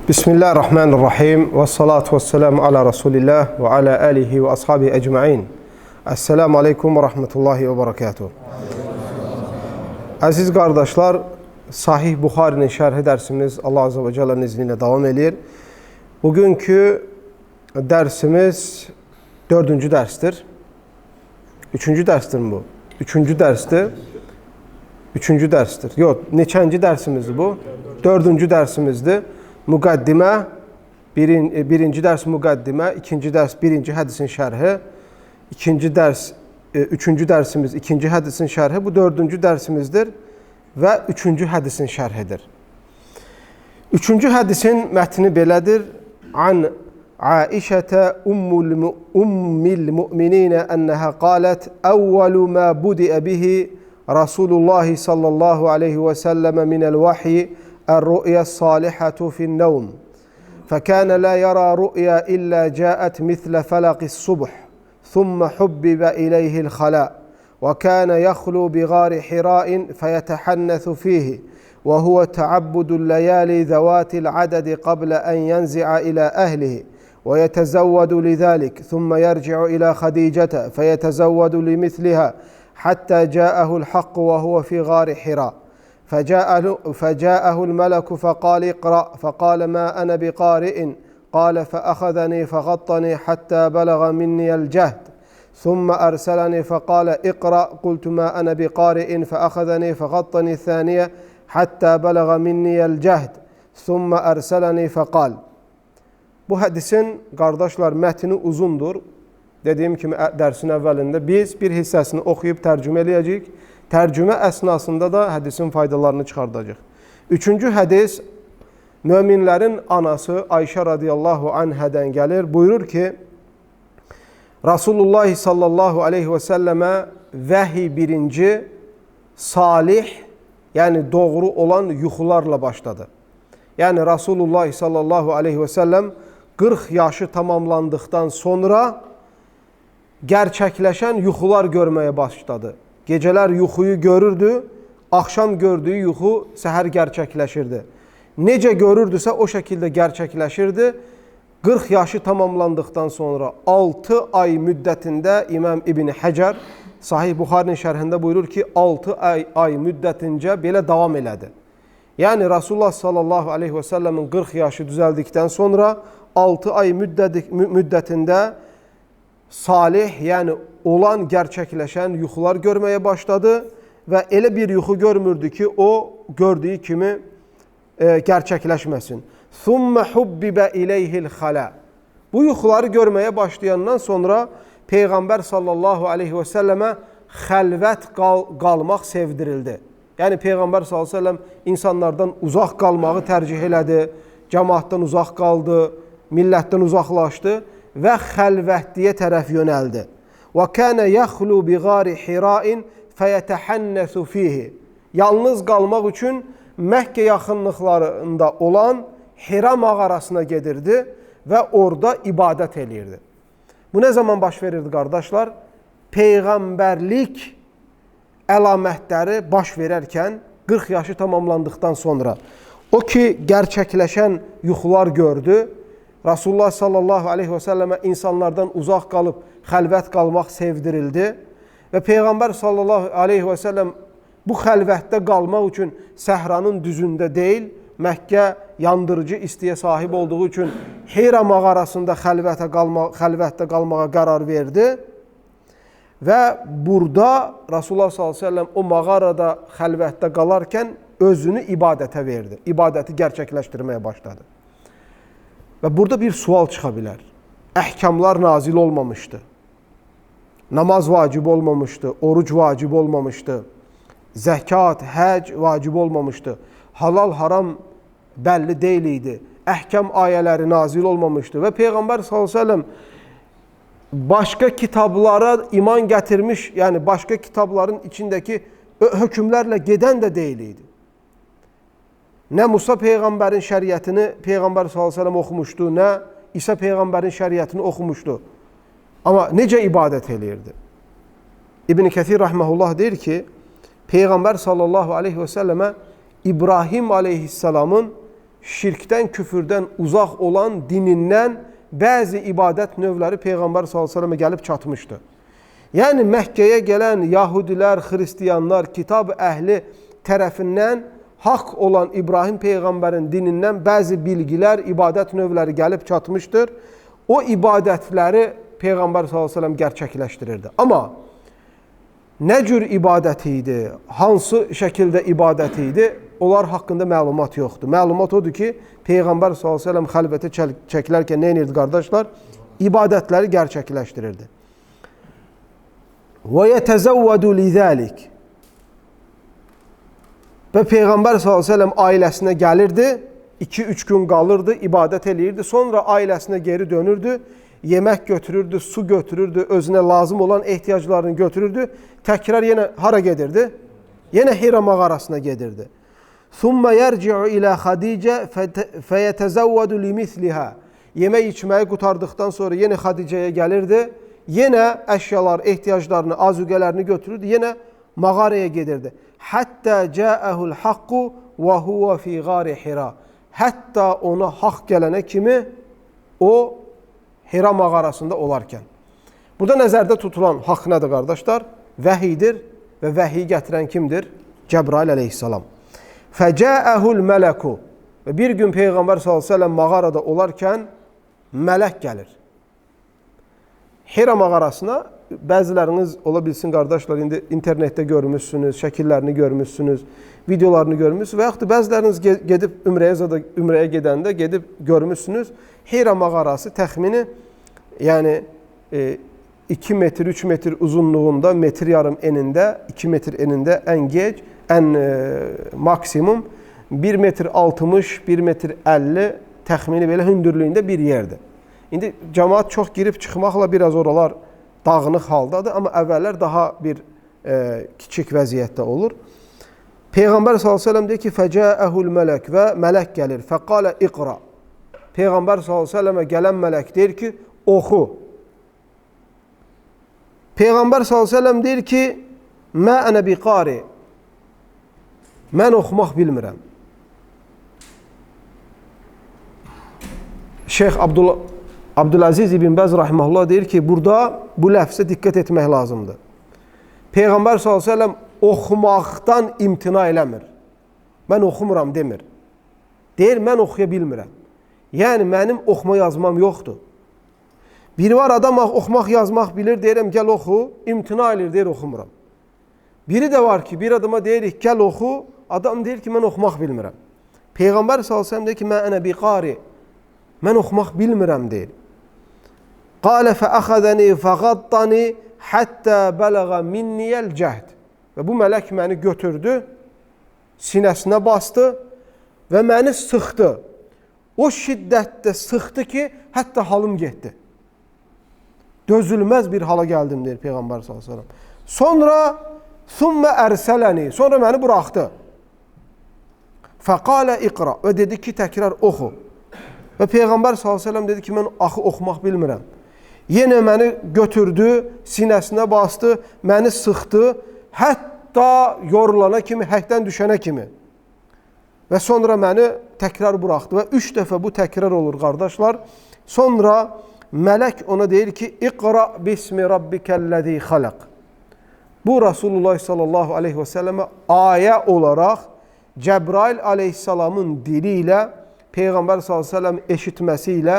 Bismillahirrahmanirrahim. Və salatu və selamu ala Rasulillah və ala alihi və ashabi əcma'in. Esselamu aleykum və rahmetullahi və barakatuhu. Əziz qardaşlar, Sahih Buxarinin şərhi dərsimiz Allah Azze və Cəllənin izni ilə davam edir. Bugünkü dərsimiz 4-cü dərsdir. 3-cü dərsdir bu? 3-cü dərsdir. 3-cü dərsdir. Yox, neçənci dərsimizdir bu? 4-cü dərsimizdir. Müqəddimə, birinci dərs müqəddimə, ikinci dərs birinci hədisin şərhi, üçüncü dərsimiz ikinci hədisin şərhi, bu 4-cü dərsimizdir və 3-cü hədisin şərhidir. 3-cü hədisin mətni belədir. An Aişətə ummil mü'mininə ənəhə qalət əvvəlu mə budiə bihi Rasulullah sallallahu aleyhi və səlləmə minəl vahyi الرؤيا الصالحة في النوم فكان لا يرى رؤيا إلا جاءت مثل فلق الصبح ثم حبب إليه الخلاء وكان يخلو بغار حراء فيتحنث فيه وهو تعبد الليالي ذوات العدد قبل أن ينزع إلى أهله ويتزود لذلك ثم يرجع إلى خديجة فيتزود لمثلها حتى جاءه الحق وهو في غار حراء فجاءه الملك فقال اقرأ فقال ما أنا بقارئ قال فأخذني فغطني حتى بلغ مني الجهد ثم أرسلني فقال اقرأ قلت ما أنا بقارئ فأخذني فغطني الثانية حتى بلغ مني الجهد ثم أرسلني فقال. Bu hədisin, qardaşlar, mətni uzundur. Dediyim kimi dərsin əvvəlində biz bir hissəsini oxuyub tərcümə eləyəcəyik. Tərcümə əsnasında da hədisin faydalarını çıxardacaq. 3-cü hədis möminlərin anası Ayşə radiyallahu anhədən gəlir. Buyurur ki, Rasulullah sallallahu aleyhi və səlləmə vəhi birinci salih, yəni doğru olan yuxularla başladı. Yəni Rasulullah sallallahu aleyhi və səlləm 40 yaşı tamamlandıqdan sonra gerçəkləşən yuxular görməyə başladı. Gecələr yuxuyu görürdü, axşam gördüyü yuxu səhər gerçəkləşirdi. Necə görürdüsə o şəkildə gerçəkləşirdi. 40 yaşı tamamlandıqdan sonra 6 ay müddətində İmam İbn Həcər Sahih Buxarinin şərhində buyurur ki, 6 ay müddətincə belə davam elədi. Yəni Rasulullah sallallahu aleyhi və səlləmin 40 yaşı düzəldikdən sonra 6 ay müddətində salih, yəni olan, gerçəkləşən yuxular görməyə başladı və elə bir yuxu görmürdü ki, o gördüyü kimi gerçəkləşməsin. ثُمَّ حُبِّبَ إِلَيْهِ الْخَلَى. Bu yuxuları görməyə başlayandan sonra Peyğəmbər sallallahu aleyhi və səlləmə xəlvət qalmaq sevdirildi. Yəni Peyğəmbər sallallahu aleyhi və səlləm insanlardan uzaq qalmağı tərcih elədi, cəmaatdan uzaq qaldı, millətdən uzaqlaşdı və xəlvətliyə tərəf yönəldi. وَكَانَ يَخْلُوا بِغَارِ حِرَاءٍ فَيَتَحَنَّثُ فِيهِ. Yalnız qalmaq üçün Məkkə yaxınlıqlarında olan Hira mağarasına gedirdi və orada ibadət eləyirdi. Bu nə zaman baş verirdi, qardaşlar? Peyğəmbərlik əlamətləri baş verərkən 40 yaşı tamamlandıqdan sonra. O ki, gerçəkləşən yuxular gördü. Rasulullah sallallahu aleyhi və səlləmə insanlardan uzaq qalıb xəlvət qalmaq sevdirildi və Peyğəmbər sallallahu aleyhi və səlləm bu xəlvətdə qalmaq üçün səhranın düzündə deyil, Məkkə yandırıcı istiyə sahib olduğu üçün Hira mağarasında xəlvətdə qalmağa qərar verdi və burada Rasulullah sallallahu aleyhi və səlləm o mağarada xəlvətdə qalarkən özünü ibadətə verdi, ibadəti gerçəkləşdirməyə başladı. Və burada bir sual çıxa bilər. Əhkamlar nazil olmamışdı. Namaz vacib olmamışdı. Oruc vacib olmamışdı. Zəkat, həc vacib olmamışdı. Halal, haram bəlli deyil idi. Əhkam ayələri nazil olmamışdı. Və Peyğəmbər s.ə.v başqa kitablara iman gətirmiş, yəni başqa kitabların içindəki hökmlərlə gedən də deyil idi. Nə Musa Peyğəmbərin şəriətini Peyğəmbər s.ə.v oxumuşdu, nə İsa Peyğəmbərin şəriətini oxumuşdu. Amma necə ibadət eləyirdi? İbn Kəthir rəhməhullah deyir ki, Peyğəmbər sallallahu aleyhi və səlləmə İbrahim aleyhisselamın şirkdən, küfürdən uzaq olan dinindən bəzi ibadət növləri Peyğəmbər s.ə.və gəlib çatmışdı. Yəni Məkkəyə gələn Yahudilər, Xristiyanlar, kitab əhli tərəfindən haqq olan İbrahim Peyğəmbərin dinindən bəzi bilgilər, ibadət növləri gəlib çatmışdır. O ibadətləri Peyğəmbər s.ə.v gerçəkləşdirirdi. Amma nə cür ibadət idi, hansı şəkildə ibadət idi, onlar haqqında məlumat yoxdur. Məlumat odur ki, Peyğəmbər s.ə.v xəlvətə çəkilərkən nə edirdi qardaşlar? İbadətləri gerçəkləşdirirdi. Və yətəzəvvədu lidəlik. Və Peyğəmbər s.ə.v ailəsinə gəlirdi, 2-3 gün qalırdı, ibadət eləyirdi, sonra ailəsinə geri dönürdü, yemək götürürdü, su götürürdü, özünə lazım olan ehtiyaclarını götürürdü, təkrar yenə hara gedirdi? Yenə Hira mağarasına gedirdi. ثُمَّ يَرْجِعُ إِلَى خَدِيجَ فَيَتَزَوَّدُ لِمِثْلِهَا. Yemək içməyi qutardıqdan sonra yenə Xadicəyə gəlirdi, yenə əşyalar, ehtiyaclarını, azüqələrini götürürdü, yenə mağaraya gedirdi. Həttə cəəhul haqqu və huvə fi qari Hira. Hətta ona haqq gələnə kimi o Hira mağarasında olarkən. Burada nəzərdə tutulan haqq nədir qardaşlar? Vəhidir və vəhiy gətirən kimdir? Cəbrail əleyhissalam. Fəcəəhul mələku. Və bir gün Peyğəmbər s.ə.v mağarada olarkən mələk gəlir. Hira mağarasına bəziləriniz ola bilsin qardaşlar, indi internetdə görmüşsünüz, şəkillərini görmüşsünüz, videolarını görmüşsünüz və yaxud da bəziləriniz gedib ümrəyə gedəndə gedib görmüşsünüz. Hira mağarası təxmini yəni 2 metr, 3 metr uzunluğunda, metr yarım enində, 2 metr enində ən gec, ən maksimum 1 metr 60, 1 metr 50 təxmini belə hündürlüyündə bir yerdir. İndi cəmaat çox girib çıxmaqla biraz oralar dağınıq haldadır, amma əvvəllər daha bir kiçik vəziyyətdə olur. Peyğəmbər s.ə.v deyir ki, fəcəəhul mələk və mələk gəlir, fəqalə iqra. Peyğəmbər s.ə.və gələn mələk deyir ki, oxu. Peyğəmbər s.ə.v deyir ki, mə ənə biqari. Mən oxumaq bilmirəm. Şeyx Abdüləziz ibn Bəz rahiməhullah deyir ki, burada bu ləfsə diqqət etmək lazımdır. Peyğəmbər s.ə.v oxumaqdan imtina eləmir. Mən oxumuram demir. Deyir, mən oxuya bilmirəm. Yəni, mənim oxuma yazmam yoxdur. Biri var, adam oxumaq yazmaq bilir, deyirəm, gəl oxu, imtina edir, deyir, oxumuram. Biri də var ki, bir adama deyirik, gəl oxu, adam deyir ki, mən oxumaq bilmirəm. Peyğəmbər s.ə.v deyir ki, mən ənə biqari. Mən oxumaq bilmirəm, deyir. Qalə fəəxədəni fəqaddani həttə bələğə minniyəl cəhd. Və bu mələk məni götürdü, sinəsinə bastı və məni sıxdı. O şiddətdə sıxdı ki, hətta halım getdi. Dözülməz bir hala gəldim, deyir Peyğəmbər s.ə.v. Sonra thumma ərsələni, sonra məni buraxdı. Fəqalə iqra və dedi ki, təkrar oxu. Və Peyğəmbər s.ə.v dedi ki, mən axı oxumaq bilmirəm. Yenə məni götürdü, sinəsinə bastı, məni sıxdı, hətta yorulana kimi, həkdən düşənə kimi. Və sonra məni təkrar buraxdı və 3 dəfə bu təkrar olur, qardaşlar. Sonra mələk ona deyir ki, iqra bismi rabbikəlləzi xaləq. Bu, Rasulullah sallallahu aleyhi və səlləmə ayə olaraq Cəbrail aleyhissalamın dili ilə Peyğəmbər sallallahu aleyhi və səlləm eşitməsi ilə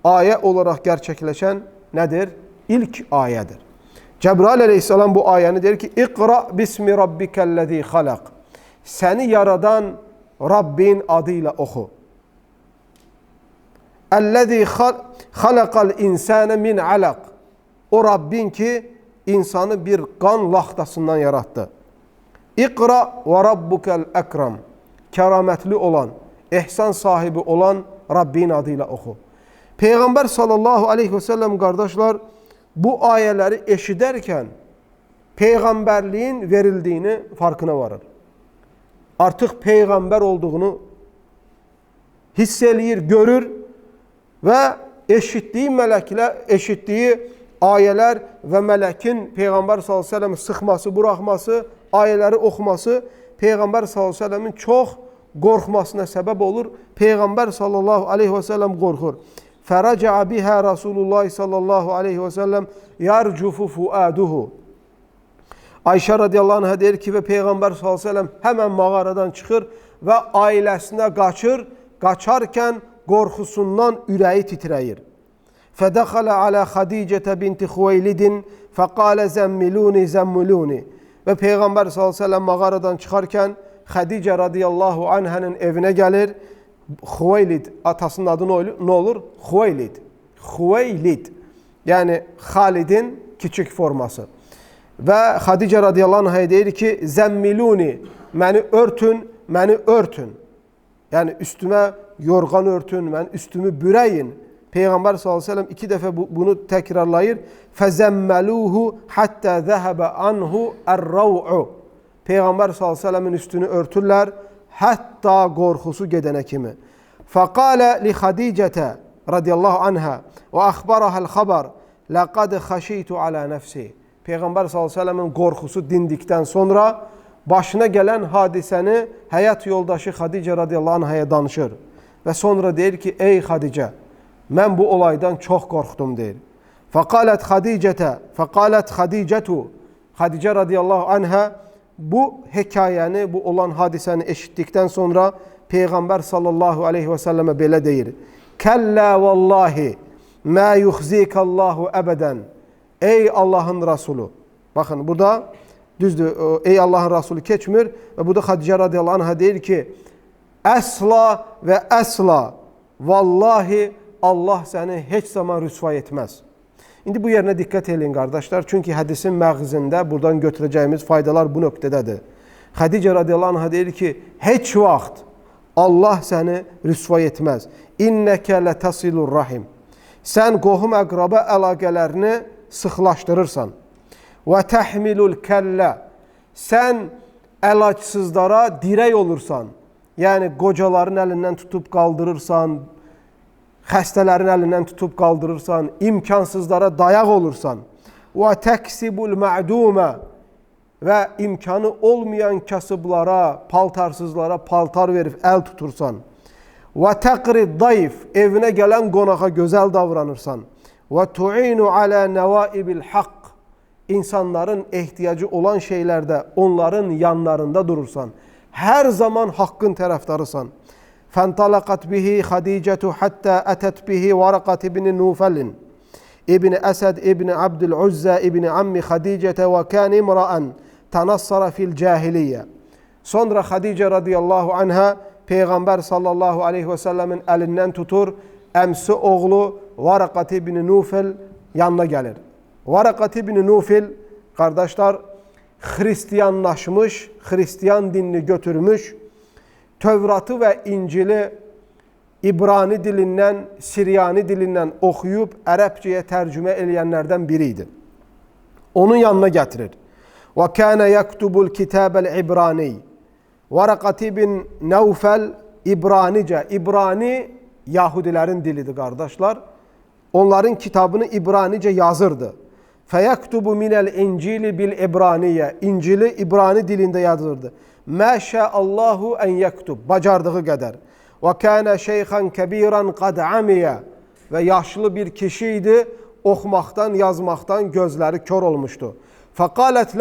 ayə olaraq gerçəkləşən nədir? İlk ayədir. Cəbrail aleyhissalam bu ayəni deyir ki, iqra bismi rabbikəlləzi xaləq. Səni yaradan Rabbin adı ilə oxu. Əlləzi xaləqal insənə min aləq. O Rabbin ki, insanı bir qan laxtasından yaratdı. İqra və rabbukəl əkram. Kəramətli olan, ehsan sahibi olan Rabbin adı ilə oxu. Peyğəmbər sallallahu aleyhi və səlləm qardaşlar bu ayələri eşidərkən Peyğəmbərliyin verildiyini farkına varır. Artıq Peyğəmbər olduğunu hiss eləyir, görür və eşitdiyi mələklə, eşitdiyi ayələr və mələkin Peyğəmbər sallallahu aleyhi və səlləmi sıxması, buraxması, ayələri oxuması Peyğəmbər sallallahu aleyhi və səlləmin çox qorxmasına səbəb olur. Peyğəmbər sallallahu aleyhi və səlləm qorxur. Fərəcəə bihə Rasulullah sallallahu aleyhi və səlləm yarcufu fuaduhu. Ayşə radiyallahu anhə deyir ki, və Peyğəmbər sallallahu aleyhi və səlləm həmən mağaradan çıxır və ailəsinə qaçır. Qaçarkən qorxusundan ürəyi titrəyir. Fədəxələ alə Xadicətə binti Xuveylidin fəqalə zəmmiluni zəmmiluni. Və Peyğəmbər sallallahu aleyhi və səlləm mağaradan çıxarkən Xədicə radiyallahu anhənin evinə gəlir. Xuveylid, atasının adı nə olur? Xuveylid. Xuveylid. Yəni Xalidin kiçik forması. Və Xədicə radiyallahu anhə deyir ki, zəmmiluni, məni örtün, məni örtün. Yəni üstümə yorğan örtün, mən üstümü bürəyin. Peyğəmbər sallallahu əleyhi və səlləm 2 dəfə bunu təkrarlayır. Fəzəmməluhu hattə zəhəbə anhu ər-rav'u. Peyğəmbər sallallahu əleyhi və səlləmin üstünü örtürlər, hətta qorxusu gedənə kimi. Fəqalə li Xədicətə radiyallahu anhə və əxbarəhəl xəbər laqad xəşitu alə nəfsi. Peyğəmbər sallallahu əleyhi və səlləmin qorxusu dindikdən sonra başına gələn hadisəni həyat yoldaşı Xədicə radiyallahu anhəyə danışır. Və sonra deyir ki, ey Xədicə, mən bu olaydan çox qorxdum deyir. Fəqalət Xədicətu. Xədicə radiyallahu anhə bu hekayəni, bu olan hadisəni eşitdikdən sonra Peyğəmbər sallallahu aleyhi və səlləmə belə deyir. Kəllə vallahi mə yuxzikallahu əbədən. Ey Allahın Rasulü. Baxın, burada düzdür, ey Allahın Rasulü keçmir və burada Xədicə radiyallahu anhə deyir ki, əsla və əsla vallahi Allah səni heç zaman rüsvay etməz. İndi bu yerinə diqqət edin qardaşlar. Çünki hədisin məğzində buradan götürəcəyimiz faydalar bu nöqtədədir. Xədicə radiyallahu anhə deyir ki, heç vaxt Allah səni rüsvay etməz. İnnəkə lətəsilur rahim. Sən qohum-əqraba əlaqələrini sıxlaşdırırsan. Və təhmilul kəllə. Sən əlacsızlara dirək olursan. Yəni, qocaların əlindən tutub qaldırırsan, xəstələrin əlindən tutub qaldırırsan, imkansızlara dayaq olursan. Və təksibul ma'dumə. Və imkanı olmayan kasıblara, paltarsızlara paltar verib əl tutursan. Və təqrid dayif. Evinə gələn qonağa gözəl davranırsan. Və tu'inu alə nəvaibil haqq. İnsanların ehtiyacı olan şeylərdə onların yanlarında durursan. Hər zaman haqqın tərəfdarısan. Fəntalaqat bihi Xədicətu hattə ətət bihi Varaqat ibn Nufəlin ibn Əsəd ibn Abdül-Uzzə ibn Ammi Xədicətə və kən imra'an tanassara fil cahiliyyə. Sonra Xədicə radiyallahu anhə Peyğəmbər sallallahu aleyhi və səlləmin əlindən tutur, əmsi oğlu Varaqat ibn Nufəl yanına gəlir. Varaqat ibn Nufəl, qardaşlar, xristiyanlaşmış, xristiyan dinini götürmüş, Tövratı və İncili İbrani dilindən, Siryani dilindən oxuyub ərəbcəyə tərcümə eləyənlərdən biri idi. Onun yanına gətirir. Və kənə yəktubul kitəbəl İbrani. Varaqat ibn Nufəl İbranicə. İbrani Yahudilərin dilidir, qardaşlar. Onların kitabını İbranicə yazırdı. Fəyəktubu minəl İncili bil İbraniyə. İncili İbrani dilində yazırdı. Məşəallahu ən yəktub. Bacardığı qədər. Və kənə şeyxən kəbiran qad amiyə. Və yaşlı bir kişi idi. Oxumaqdan, yazmaqdan gözləri kör olmuşdu. Fəqalət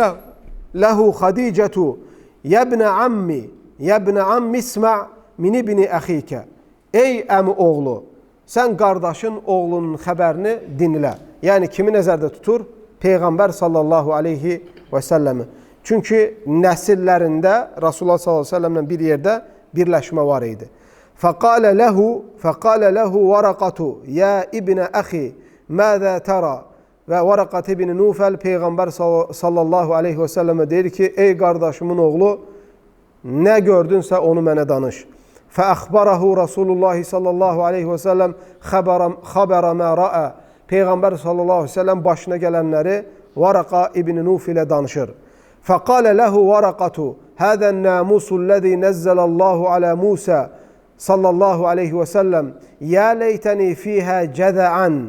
ləhu Xədicətu. Yəbnə ammi ismə' min ibni əxikə. Ey əmi oğlu, sən qardaşın oğlunun xəbərini dinlə. Yəni kimi nəzərdə tutur? Peyğəmbər sallallahu aleyhi və səlləmi. Çünki nəsillərində Rasulullah sallallahu aleyhi və səlləmlə bir yerdə birləşmə var idi. Fəqalə ləhu Varaqatu, ya ibnə əxi, məzə tərə. Və Varaqat ibn Nufəl Peyğəmbər sallallahu aleyhi və səlləmə deyir ki, ey qardaşımın oğlu, nə gördünsə onu mənə danış. Fəəxbarahu Rasulullah sallallahu aleyhi və səlləm xəbərə mə rəə. Peyğəmbər sallallahu aleyhi və səlləm başına gələnləri Varaqa ibn Nufilə danışır. Fəqalə ləhu Varaqatu, həzən nəmusul ləzi nəzzəlallahu alə Musa sallallahu aleyhi və səlləm, yə leytəni fiyhə cəzəən,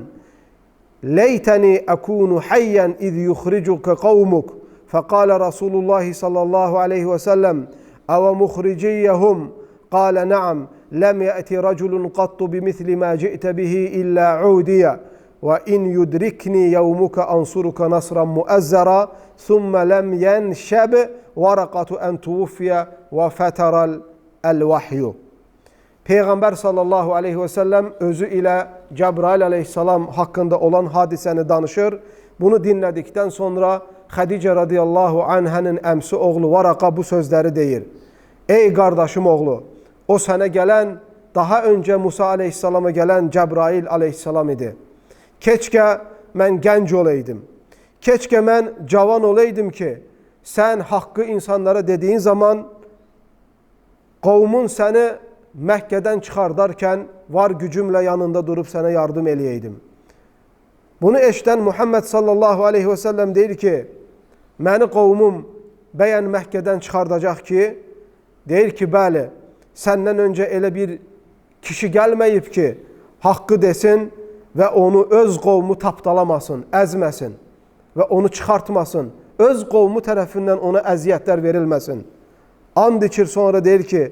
leytəni əkunu hayyən iz yuxricuka qavmuk. Fəqalə Rasulullah sallallahu aleyhi və səlləm, əvə muxriciyyəhum, قال نعم لم يأتي رجل قط بمثل ما جئت به إلا عودي وإن يدركني يومك أنصرك نصرا مؤزرا ثم لم ينشب ورقة أن توفي وفتر الوحي. Peyğəmbər sallallahu aleyhi və səlləm özü ilə Cəbrail aleyhissalam haqqında olan hadisəni danışır. Bunu dinlədikdən sonra Xədicə radiyallahu anhənin əmsi oğlu Varaqa bu sözləri deyir. Ey qardaşım oğlu, o sənə gələn, daha öncə Musa aleyhissalama gələn Cəbrail aleyhissalam idi. Keçkə mən gənc olaydım. Keçkə mən cavan olaydım ki, sən haqqı insanlara dediyin zaman qovmun səni Məkkədən çıxardarkən var gücümlə yanında durub sənə yardım eləyəydim. Bunu eşdən Muhammed sallallahu aleyhi və səlləm deyir ki, məni qovmum bəyən Məkkədən çıxardacaq ki, deyir ki, bəli, səndən öncə elə bir kişi gəlməyib ki, haqqı desin və onu öz qovmu tapdalamasın, əzməsin və onu çıxartmasın, öz qovmu tərəfindən ona əziyyətlər verilməsin. And içir sonra deyir ki,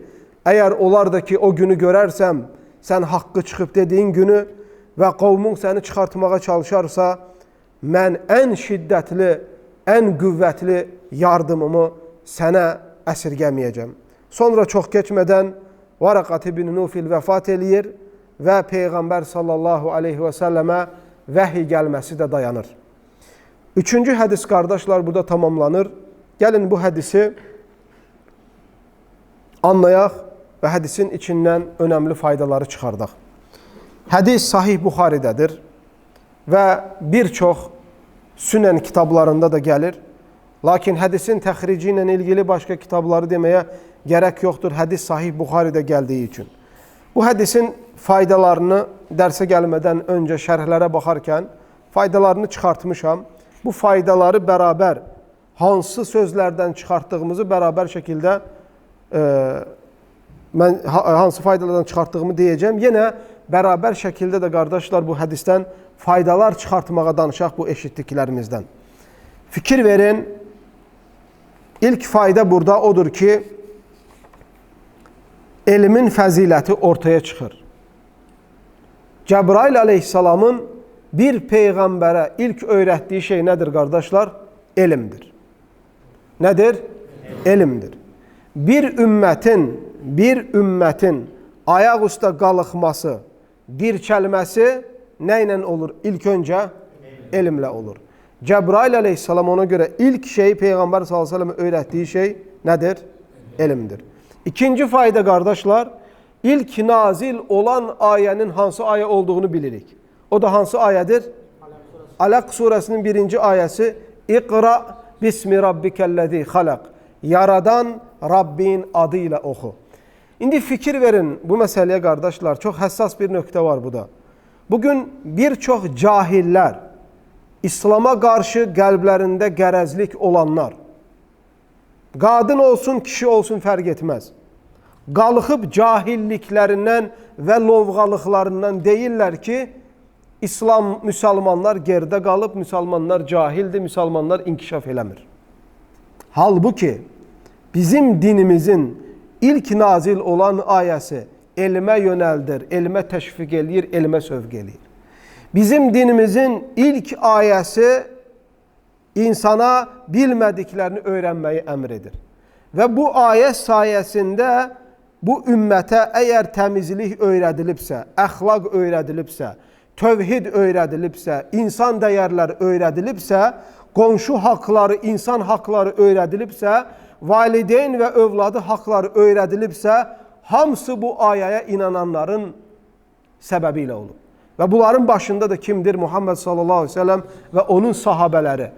əgər olar da ki, o günü görərsəm, sən haqqı çıxıb dediyin günü və qovmun səni çıxartmağa çalışarsa, mən ən şiddətli, ən qüvvətli yardımımı sənə əsirgəməyəcəm. Sonra çox keçmədən Varaqat ibn Nufil vəfat eləyir və Peyğəmbər sallallahu aleyhi və səlləmə vəhiy gəlməsi də dayanır. Üçüncü hədis qardaşlar burada tamamlanır. Gəlin bu hədisi anlayaq və hədisin içindən önəmli faydaları çıxardaq. Hədis Sahih Buxaridədir və bir çox sünən kitablarında da gəlir. Lakin hədisin təxrici ilə ilgili başqa kitabları deməyə gərək yoxdur, hədis Sahih Buxaridə gəldiyi üçün. Bu hədisin faydalarını dərsə gəlmədən öncə şərhlərə baxarkən faydalarını çıxartmışam. Bu faydaları bərabər hansı sözlərdən çıxartdığımızı bərabər şəkildə mən hansı faydalardan çıxartdığımı deyəcəm. Yenə bərabər şəkildə də qardaşlar bu hədisdən faydalar çıxartmağa danışaq bu eşitdiklərimizdən. Fikir verin, ilk fayda burada odur ki, elmin fəziləti ortaya çıxır. Cəbrail aleyhissalamın bir peyğəmbərə ilk öyrətdiyi şey nədir qardaşlar? Elmdir. Nədir? Elmdir. Bir ümmətin ayaq üstə qalıqması, dirçəlməsi nə ilə olur? İlk öncə elmlə olur. Cəbrail aleyhissalam ona görə ilk şey Peyğəmbər sallallahu aleyhi ve sellem öyrətdiyi şey nədir? Elmdir. İkinci fayda qardaşlar, ilk nazil olan ayənin hansı ayə olduğunu bilirik. O da hansı ayədir? Alaq surəsinin 1-ci ayəsi İqra bismi rabbikəl-ləzi xalaq. Yaradan Rabbin adı ilə oxu. İndi fikir verin bu məsələyə qardaşlar, çox həssas bir nöqtə var bu da. Bugün bir çox cahillər, İslama qarşı qəlblərində qərəzlik olanlar, qadın olsun, kişi olsun fərq etməz, qalxıb cahilliklərindən və lovğalıqlarından deyirlər ki, müsəlmanlar geridə qalıb, müsəlmanlar cahildir, müsəlmanlar inkişaf eləmir. Halbuki bizim dinimizin ilk nazil olan ayəsi elmə yönəldir, elmə təşviq eləyir, elmə sövq eləyir. Bizim dinimizin ilk ayəsi insana bilmədiklərini öyrənməyi əmr edir. Və bu ayə sayəsində bu ümmətə əgər təmizlik öyrədilibsə, əxlaq öyrədilibsə, tövhid öyrədilibsə, insan dəyərləri öyrədilibsə, qonşu haqları, insan haqları öyrədilibsə, valideyn və övladı haqları öyrədilibsə, hamısı bu ayəyə inananların səbəbi ilə olub. Və bunların başında da kimdir? Muhammed sallallahu aleyhi ve sellem və onun sahabələri.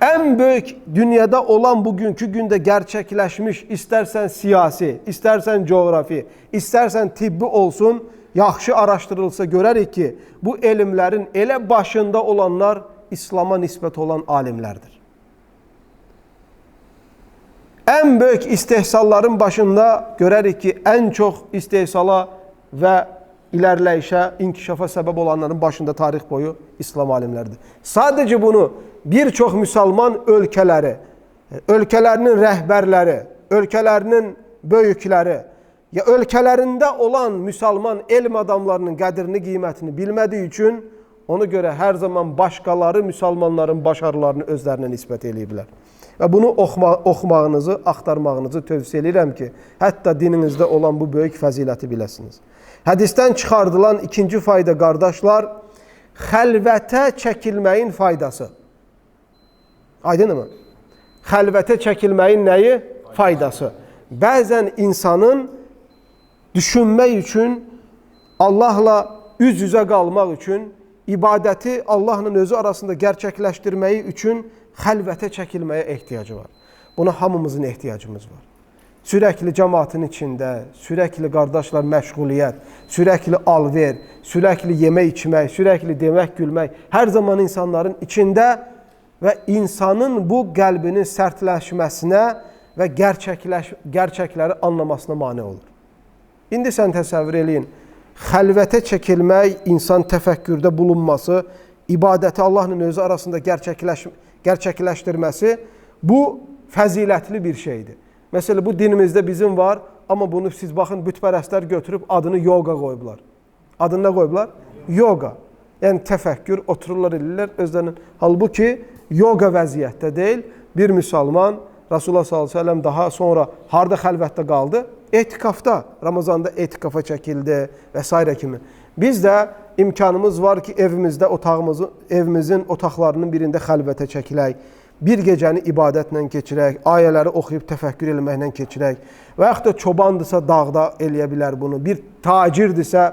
Ən böyük dünyada olan bugünkü gündə gerçəkləşmiş, istərsən siyasi, istərsən coğrafi, istərsən tibbi olsun, yaxşı araşdırılsa görərik ki, bu elmlərin elə başında olanlar İslama nisbət olan alimlərdir. Ən böyük istehsalların başında görərik ki, ən çox istehsala və ilərləyişə, inkişafa səbəb olanların başında tarix boyu İslam alimləridir. Sadəcə bunu bir çox müsəlman ölkələri, ölkələrinin rəhbərləri, ölkələrinin böyükləri ya ölkələrində olan müsəlman elm adamlarının qədrini, qiymətini bilmədiyi üçün ona görə hər zaman başqaları müsəlmanların başarılarını özlərinə nisbət eləyiblər. Və bunu oxumağınızı, axtarmağınızı tövsiyə edirəm ki, hətta dininizdə olan bu böyük fəziləti biləsiniz. Hədisdən çıxardılan ikinci fayda, qardaşlar, xəlvətə çəkilməyin faydası. Aydınmı? Xəlvətə çəkilməyin nəyi? Faydası. Bəzən insanın düşünmək üçün, Allahla üz-üzə qalmaq üçün, ibadəti Allahla özü arasında gerçəkləşdirməyi üçün xəlvətə çəkilməyə ehtiyacı var. Buna hamımızın ehtiyacımız var. Sürəkli cəmaatın içində, sürəkli qardaşlar məşğuliyyət, sürəkli alver, sürəkli yemək içmək, sürəkli demək, gülmək, hər zaman insanların içində və insanın bu qəlbinin sərtləşməsinə və gerçəkləri anlamasına mane olur. İndi sən təsəvvür eləyin, xəlvətə çəkilmək, insan təfəkkürdə bulunması, ibadəti Allahla özü arasında gerçəkləşdirməsi bu fəzilətli bir şeydir. Məsələn, bu dinimizdə bizim var, amma bunu siz baxın, bütpərəstlər götürüb adını yoga qoyublar. Adını nə qoyublar? Yoga. Yəni təfəkkür, otururlar, eləyirlər özlərinin. Halbuki yoga vəziyyətdə deyil, bir müsəlman Rasulullah s.ə.v daha sonra harda xəlvətdə qaldı? Etikafda, Ramazanda etikafa çəkildi və s. kimi. Biz də imkanımız var ki, evimizin otaqlarının birində xəlvətə çəkilək, bir gecəni ibadətlə keçirək, ayələri oxuyub təfəkkür eləməklə keçirək və yaxud da çobandısa dağda eləyə bilər bunu, bir tacirdirsə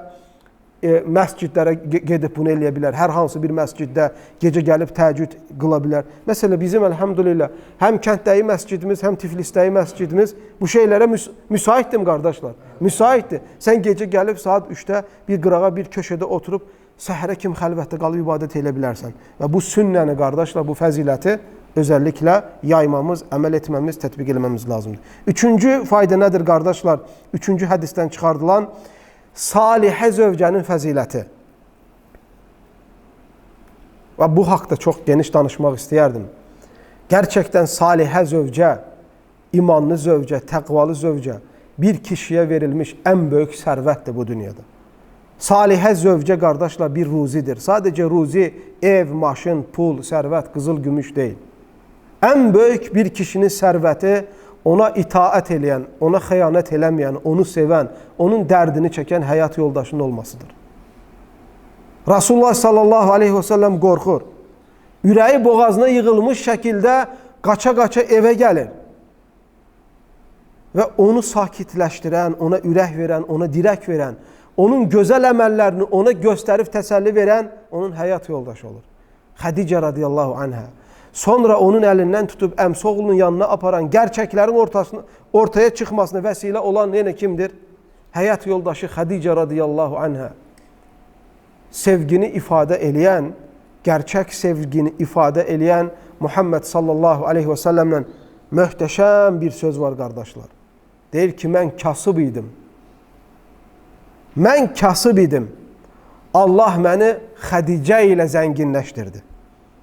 məscidlərə gedib bunu eləyə bilər, hər hansı bir məsciddə gecə gəlib təəccüd qıla bilər. Məsələn, bizim əlhamdülillah, həm kənddəyi məscidimiz, həm Tiflisdəyi məscidimiz bu şeylərə müsaitdir qardaşlar, müsaitdir. Sən gecə gəlib saat 3-də bir qırağa, bir köşədə oturub, səhərə kim xəlvətdə qalıb ibadət elə bilərsən. Və bu sünnəni qardaşlar, bu fəziləti özəlliklə yaymamız, əməl etməmiz, tətbiq eləməmiz lazımdır. Üçüncü fayda nədir qardaşlar? Üçüncü hədisdən çıxardılan salihə zövcənin fəziləti. Və bu haqda çox geniş danışmaq istəyərdim. Gerçəkdən salihə zövcə, imanlı zövcə, təqvalı zövcə bir kişiyə verilmiş ən böyük sərvətdir bu dünyada. Salihə zövcə qardaşlar bir ruzidir. Sadəcə ruzi, ev, maşın, pul, sərvət, qızıl, gümüş deyil. Ən böyük bir kişinin sərvəti ona itaət eləyən, ona xəyanət eləməyən, onu sevən, onun dərdini çəkən həyat yoldaşının olmasıdır. Rasulullah sallallahu aleyhi və səlləm qorxur. Ürəyi boğazına yığılmış şəkildə qaça-qaça evə gəlir. Və onu sakitləşdirən, ona ürək verən, ona dirək verən, onun gözəl əməllərini ona göstərib təsəlli verən onun həyat yoldaşı olur. Xədicə radiyallahu anhə. Sonra onun əlindən tutub əmsi oğlunun yanına aparan, gerçəklərin ortaya çıxmasına vəsilə olan yenə kimdir? Həyat yoldaşı Xədicə radiyallahu anhə. Sevgini ifadə eləyən, gerçək sevgini ifadə eləyən Muhammed sallallahu aleyhi və səlləmlə möhtəşəm bir söz var qardaşlar. Deyir ki, mən kasıb idim. Mən kasıb idim. Allah məni Xədicə ilə zənginləşdirdi.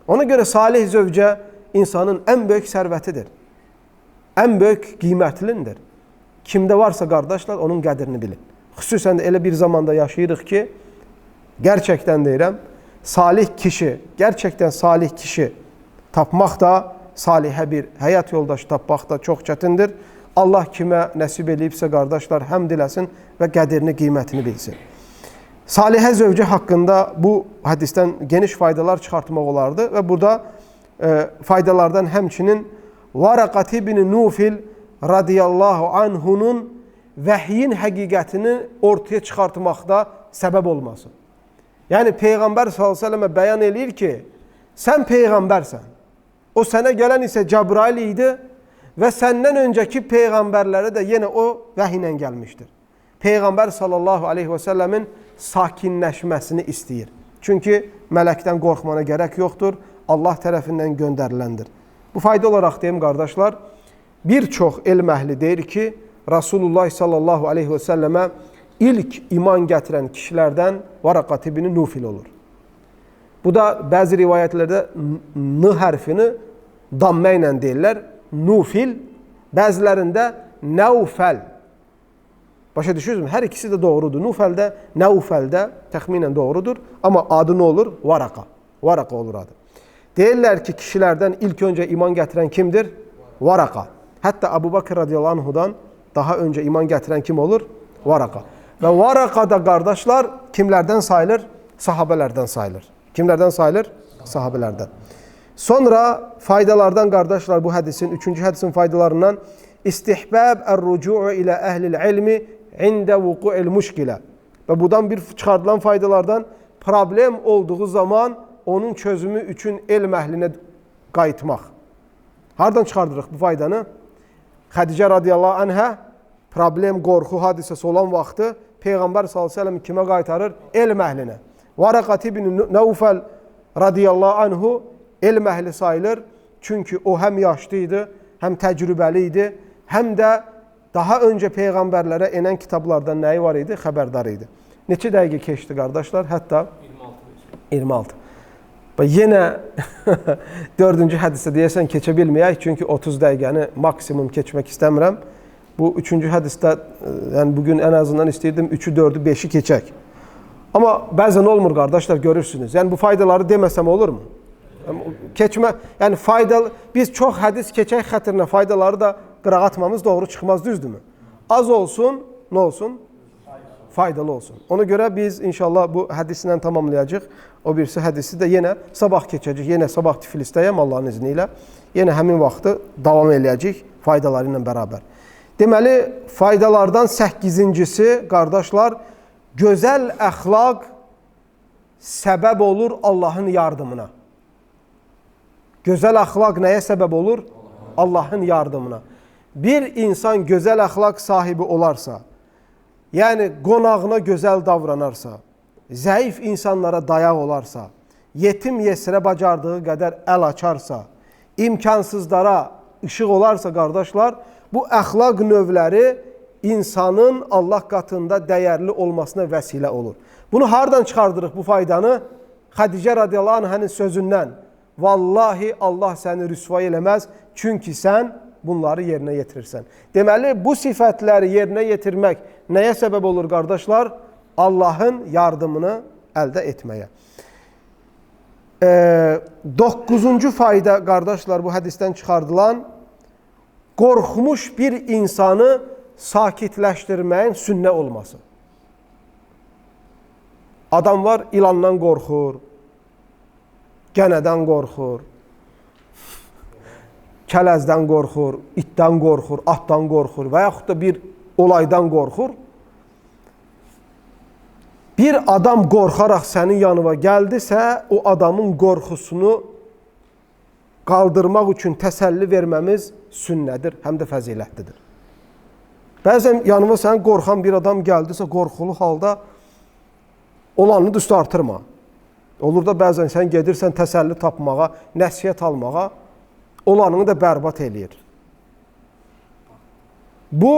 Ona görə salih zövcə insanın ən böyük sərvətidir. Ən böyük qiymətilindir. Kimdə varsa qardaşlar onun qədrini bilin. Xüsusən də elə bir zamanda yaşayırıq ki, gerçəkdən deyirəm, salih kişi, gerçəkdən salih kişi tapmaq da, salihə bir həyat yoldaşı tapmaq da çox çətindir. Allah kimə nəsib eləyibsə qardaşlar həmd eləsin və qədrini, qiymətini bilsin. Salihə zövcə haqqında bu hədisdən geniş faydalar çıxartmaq olardı və burada faydalardan həmçinin Varaqat ibn Nufil radiyallahu anhunun vəhyin həqiqətini ortaya çıxartmaqda səbəb olması. Yəni Peyğəmbər s.ə.və bəyan eləyir ki, sən Peyğəmbərsən, o sənə gələn isə Cəbrail idi və səndən öncəki Peyğəmbərlərə də yenə o vəhy ilə gəlmişdir. Peyğəmbər sallallahu aleyhi və səlləmin sakinləşməsini istəyir. Çünki mələkdən qorxmana gərək yoxdur, Allah tərəfindən göndəriləndir. Bu fayda olaraq deyim qardaşlar, bir çox elm əhli deyir ki, Rasulullah sallallahu aleyhi və səlləmə ilk iman gətirən kişilərdən Varaqat ibn Nufil olur. Bu da bəzi rivayətlərdə n hərfini dammə ilə deyirlər. Nufil, bəzilərində Nəufəl. Başa düşürsünüz? Hər ikisi də doğrudur. Nufəldə, Nəufəldə təxminən doğrudur. Amma adı nə olur? Varaqa. Varaqa olur adı. Deyirlər ki, kişilərdən ilk öncə iman gətirən kimdir? Varaqa. Hətta Əbu Bakr radiyallahu anhudan daha öncə iman gətirən kim olur? Varaqa. Və Varaqa da qardaşlar kimlərdən sayılır? Sahabələrdən sayılır. Kimlərdən sayılır? Sahabələrdən. Sonra faydalardan qardaşlar bu hədisin, üçüncü hədisin faydalarından istihbab ər-rucu'u ilə əhlil ilmi ində vuqu'il müşkilə. Və buradan bir çıxardılan faydalardan problem olduğu zaman onun çözümü üçün elm əhlinə qayıtmaq. Hardan çıxardırıq bu faydanı? Xədicə radiyallahu anhə problem, qorxu hadisəsi olan vaxtı Peyğəmbər s.ə.v kimə qaytarır? Elm əhlinə. Varaqat ibn Nəufəl radiyallahu anhu elm əhli sayılır. Çünki o həm yaşlı idi, həm təcrübəli idi, həm də daha öncə Peyğəmbərlərə enən kitablardan nəyi var idi? Xəbərdar idi. Neçə dəqiqə keçdi qardaşlar? Hətta 26. Və yenə 4-cü hədisə deyəsən keçə bilməyək, çünki 30 dəqiqəni maksimum keçmək istəmirəm. Bu 3-cü hədisdə, yəni bugün ən azından istəyirdim 3-ü, 4-ü, 5-i keçək. Amma bəzən olmur qardaşlar, görürsünüz. Yəni bu faydaları deməsəm olurmu? Keçmə, yəni faydalı, biz çox hədis keçək xətrinə faydaları da qırağa atmamız doğru çıxmaz, düzdürmü? Az olsun, nə olsun? Faydalı olsun. Ona görə biz inşallah bu hədislə tamamlayacaq. O birisi hədisi də yenə sabah keçəcək. Yenə sabah Tiflisdəyəm Allahın izni ilə. Yenə həmin vaxtı davam eləyəcək faydaları ilə bərabər. Deməli, faydalardan 8-incisi, qardaşlar, gözəl əxlaq səbəb olur Allahın yardımına. Gözəl əxlaq nəyə səbəb olur? Allahın yardımına. Bir insan gözəl əxlaq sahibi olarsa, yəni qonağına gözəl davranarsa, zəif insanlara dayaq olarsa, yetim yesirə bacardığı qədər əl açarsa, imkansızlara işıq olarsa, qardaşlar, bu əxlaq növləri insanın Allah qatında dəyərli olmasına vəsilə olur. Bunu hardan çıxardırıq bu faydanı? Xədicə radiyallahu anhənin sözündən. Vallahi Allah səni rüsvay eləməz, çünki sən bunları yerinə yetirirsən. Deməli, bu sifətləri yerinə yetirmək nəyə səbəb olur qardaşlar? Allahın yardımını əldə etməyə. 9-cu fayda qardaşlar bu hədisdən çıxardılan, qorxmuş bir insanı sakitləşdirməyin sünnə olması. Adam var, ilandan qorxur, gənədən qorxur, kələzdən qorxur, itdən qorxur, atdan qorxur və yaxud da bir olaydan qorxur. Bir adam qorxaraq sənin yanına gəldisə, o adamın qorxusunu qaldırmaq üçün təsəlli verməmiz sünnədir, həm də fəzilətlidir. Bəzən yanıma sən qorxan bir adam gəldisə, qorxulu halda olanını düstü artırma. Olur da bəzən sən gedirsən təsəlli tapmağa, nəsiyyət almağa, olanını da bərbad eləyir. Bu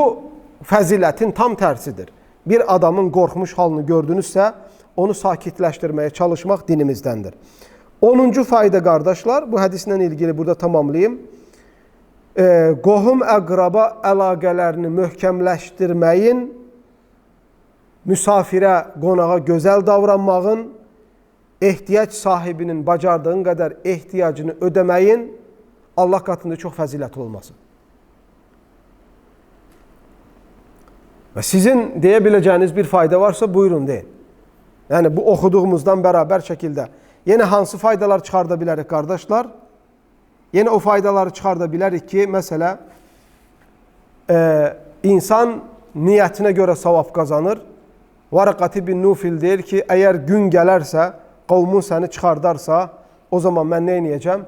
fəzilətin tam tərsidir. Bir adamın qorxmuş halını gördünüzsə, onu sakitləşdirməyə çalışmaq dinimizdəndir. 10-cu fayda qardaşlar, bu hədislə ilgili burada tamamlayayım. Qohum əqraba əlaqələrini möhkəmləşdirməyin, müsafirə, qonağa gözəl davranmağın, ehtiyac sahibinin bacardığın qədər ehtiyacını ödəməyin Allah qatında çox fəzilətli olması. Və sizin deyə biləcəyiniz bir fayda varsa buyurun deyin. Yəni bu oxuduğumuzdan bərabər şəkildə. Yenə hansı faydalar çıxarda bilərik qardaşlar? Yenə o faydaları çıxarda bilərik ki, məsələ, insan niyyətinə görə savab qazanır. Varaqat ibn Nufil deyir ki, əgər gün gələrsə, qavmun səni çıxardarsa, o zaman mən nə edəcəm?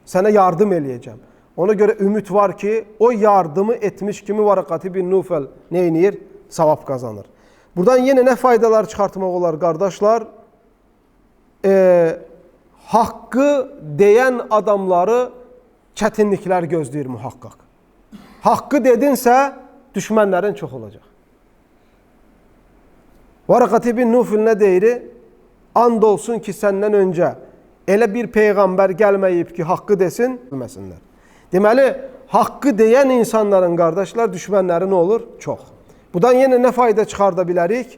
Sənə yardım eləyəcəm. Ona görə ümid var ki, o yardımı etmiş kimi Varaqat ibn Nufil nə edir? Savab qazanır. Buradan yenə nə faydalar çıxartmaq olar qardaşlar? Haqqı deyən adamları çətinliklər gözləyir mühaqqaq. Haqqı dedinsə, düşmənlərin çox olacaq. Varaqat ibn Nufil nə deyir? And olsun ki, səndən öncə elə bir peyğəmbər gəlməyib ki, haqqı desin, bilməsinlər. Deməli, haqqı deyən insanların, qardaşlar, düşmənləri nə olur? Çox. Buradan yenə nə fayda çıxarda bilərik?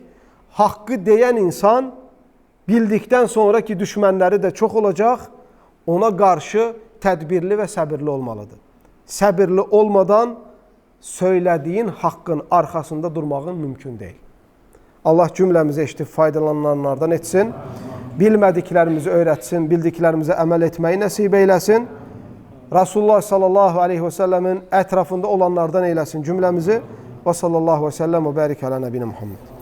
Haqqı deyən insan bildikdən sonra ki, düşmənləri də çox olacaq, ona qarşı tədbirli və səbirli olmalıdır. Səbirli olmadan söylədiyin haqqın arxasında durmağın mümkün deyil. Allah cümləmizi eşidib faydalananlardan etsin, bilmədiklərimizi öyrətsin, bildiklərimizə əməl etməyi nəsib eyləsin. Rasulullah sallallahu aleyhi və səlləmin ətrafında olanlardan eyləsin cümləmizi. Və sallallahu və səlləm və bərik alə nəbinə Muhammed.